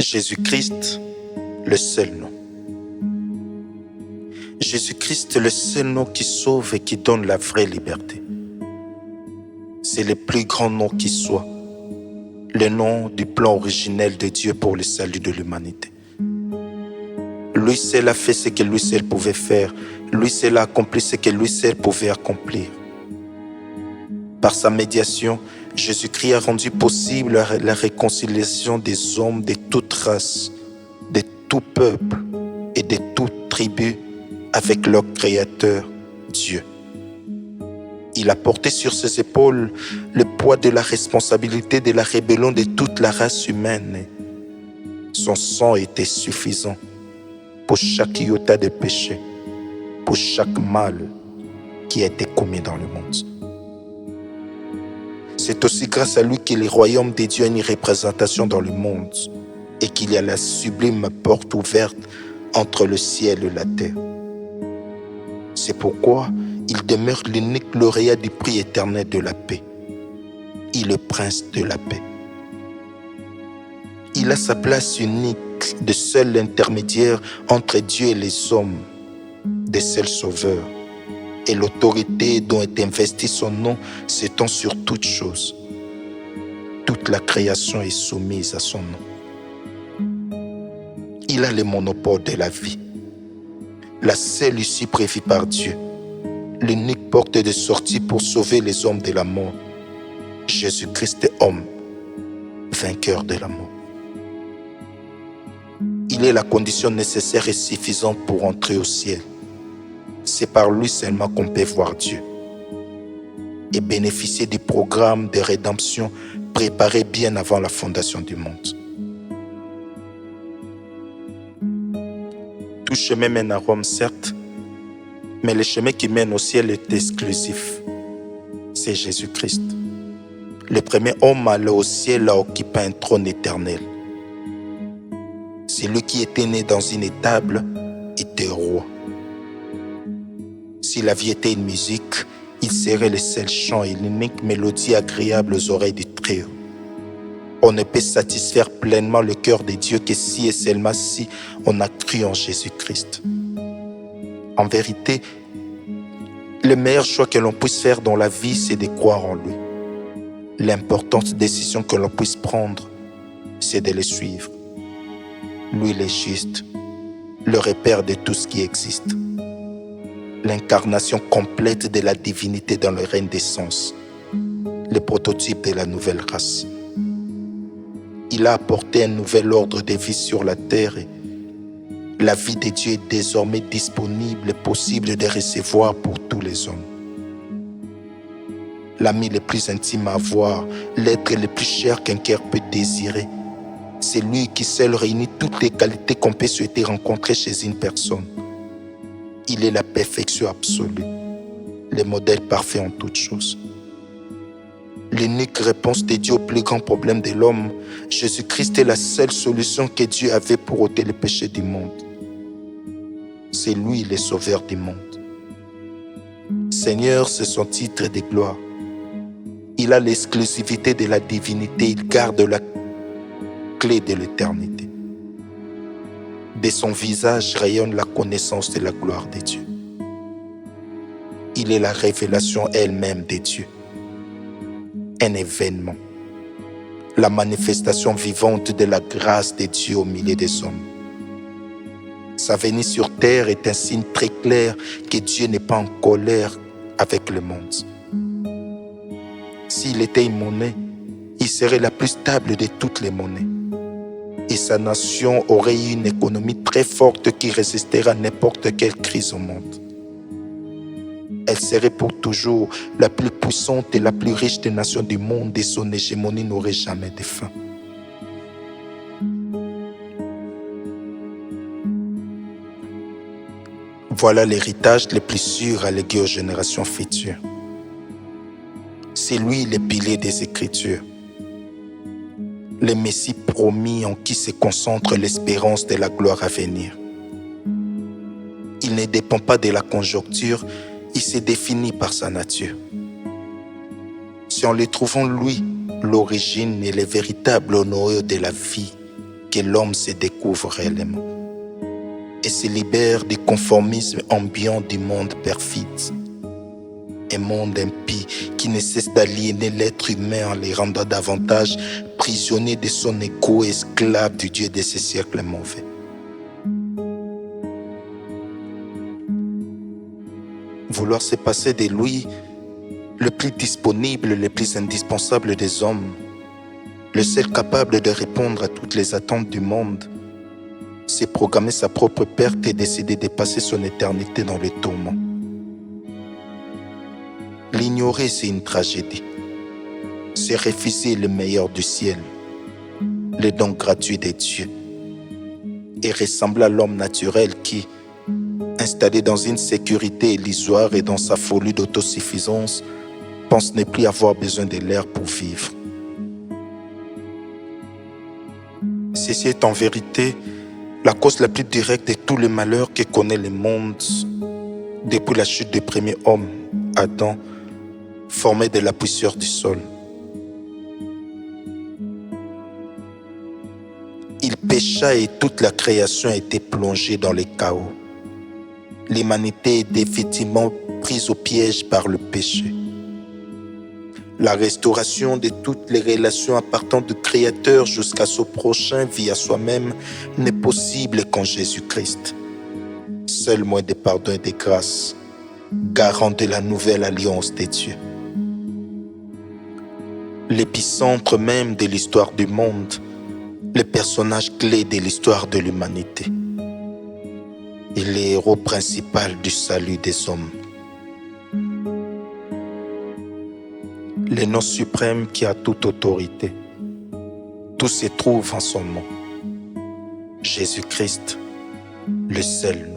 Jésus-Christ, le seul nom. Jésus-Christ, le seul nom qui sauve et qui donne la vraie liberté. C'est le plus grand nom qui soit, le nom du plan originel de Dieu pour le salut de l'humanité. Lui seul a fait ce que lui seul pouvait faire. Lui seul a accompli ce que lui seul pouvait accomplir. Par sa médiation, Jésus-Christ a rendu possible la réconciliation des hommes de toute race, de tout peuple et de toute tribu avec leur Créateur, Dieu. Il a porté sur ses épaules le poids de la responsabilité de la rébellion de toute la race humaine. Son sang était suffisant pour chaque iota de péché, pour chaque mal qui a été commis dans le monde. C'est aussi grâce à lui que le royaume de Dieu a une représentation dans le monde et qu'il y a la sublime porte ouverte entre le ciel et la terre. C'est pourquoi il demeure l'unique lauréat du prix éternel de la paix. Il est le prince de la paix. Il a sa place unique de seul intermédiaire entre Dieu et les hommes, de seul sauveur. Et l'autorité dont est investi son nom s'étend sur toutes choses. Toute la création est soumise à son nom. Il a le monopole de la vie, la seule issue prévue par Dieu, l'unique porte de sortie pour sauver les hommes de la mort. Jésus-Christ est homme, vainqueur de la mort. Il est la condition nécessaire et suffisante pour entrer au ciel. C'est par lui seulement qu'on peut voir Dieu et bénéficier du programme de rédemption préparé bien avant la fondation du monde. Tout chemin mène à Rome, certes, mais le chemin qui mène au ciel est exclusif. C'est Jésus-Christ. Le premier homme à aller au ciel a occupé un trône éternel. Celui qui était né dans une étable était roi. Si la vie était une musique, il serait le seul chant et l'unique mélodie agréable aux oreilles du Très-Haut. On ne peut satisfaire pleinement le cœur de Dieu que si et seulement si on a cru en Jésus-Christ. En vérité, le meilleur choix que l'on puisse faire dans la vie, c'est de croire en lui. L'importante décision que l'on puisse prendre, c'est de le suivre. Lui, il est juste, le repère de tout ce qui existe. L'incarnation complète de la divinité dans le règne des sens, le prototype de la nouvelle race. Il a apporté un nouvel ordre de vie sur la terre et la vie de Dieu est désormais disponible et possible de recevoir pour tous les hommes. L'ami le plus intime à avoir, l'être le plus cher qu'un cœur peut désirer, c'est lui qui seul réunit toutes les qualités qu'on peut souhaiter rencontrer chez une personne. Il est la perfection absolue, le modèle parfait en toutes choses. L'unique réponse de Dieu au plus grand problème de l'homme, Jésus-Christ est la seule solution que Dieu avait pour ôter le péché du monde. C'est lui le sauveur du monde. Seigneur, c'est son titre de gloire. Il a l'exclusivité de la divinité, il garde la clé de l'éternité. De son visage rayonne la connaissance de la gloire de Dieu. Il est la révélation elle-même de Dieu. Un événement. La manifestation vivante de la grâce de Dieu au milieu des hommes. Sa venue sur terre est un signe très clair que Dieu n'est pas en colère avec le monde. S'il était une monnaie, il serait la plus stable de toutes les monnaies. Et sa nation aurait eu une économie très forte qui résisterait à n'importe quelle crise au monde. Elle serait pour toujours la plus puissante et la plus riche des nations du monde et son hégémonie n'aurait jamais de fin. Voilà l'héritage le plus sûr à léguer aux générations futures. C'est lui le pilier des Écritures. Le Messie promis en qui se concentre l'espérance de la gloire à venir. Il ne dépend pas de la conjoncture, il se définit par sa nature. Si en le trouvant lui, l'origine et le véritable noyau de la vie que l'homme se découvre réellement et se libère du conformisme ambiant du monde perfide. Un monde impie qui ne cesse d'aliéner l'être humain en les rendant davantage prisonniers de son égo et esclaves du Dieu de ce siècle mauvais. Vouloir se passer de lui, le plus disponible, le plus indispensable des hommes, le seul capable de répondre à toutes les attentes du monde, c'est programmer sa propre perte et décider de passer son éternité dans le tourment. L'ignorer, c'est une tragédie. C'est refuser le meilleur du ciel, le don gratuit des dieux, et ressembler à l'homme naturel qui, installé dans une sécurité illusoire et dans sa folie d'autosuffisance, pense ne plus avoir besoin de l'air pour vivre. Ceci est en vérité la cause la plus directe de tous les malheurs que connaît le monde depuis la chute du premier homme, Adam, formé de la poussière du sol. Il pécha et toute la création a été plongée dans le chaos. L'humanité est définitivement prise au piège par le péché. La restauration de toutes les relations partant du Créateur jusqu'à son prochain via soi-même n'est possible qu'en Jésus-Christ. Seul moyen de pardon et de grâce, garant de la nouvelle alliance des dieux. L'épicentre même de l'histoire du monde, le personnage clé de l'histoire de l'humanité. Il est le héros principal du salut des hommes. Le nom suprême qui a toute autorité. Tout se trouve en son nom. Jésus-Christ, le seul